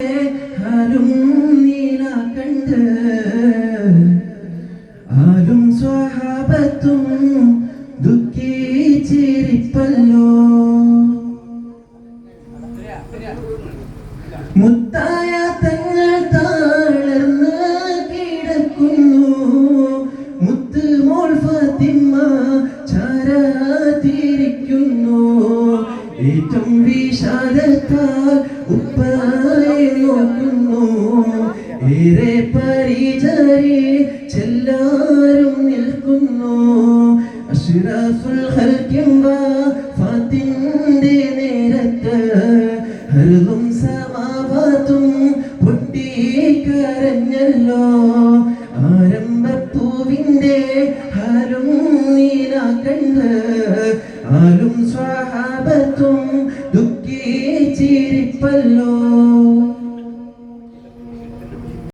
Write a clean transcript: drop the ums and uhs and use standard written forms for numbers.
ആരും നീല കണ്ട് ആരും സ്വഹാബത്തും ദുഃഖിച്ചിരിപ്പല്ലോ. മുത്തായ തങ്ങൾ താളർന്ന് കിടക്കുന്നു. മുത്ത് മോൾ ഫാത്തിമ ചാരാതിരിക്കുന്നു. ഏറ്റവും വിഷാദത്താൽ ഉപ്പയെ നോക്കുന്നു. ഏറെ പരിചരി ചെല്ലാരും നിൽക്കുന്നു. അഷ്റഫുൽ ഖൽഖിൻ വഫാത്തിന്റെ നേരത്ത് ഹർദും സമാവാത്തും പൊട്ടിക്കരഞ്ഞല്ലോ.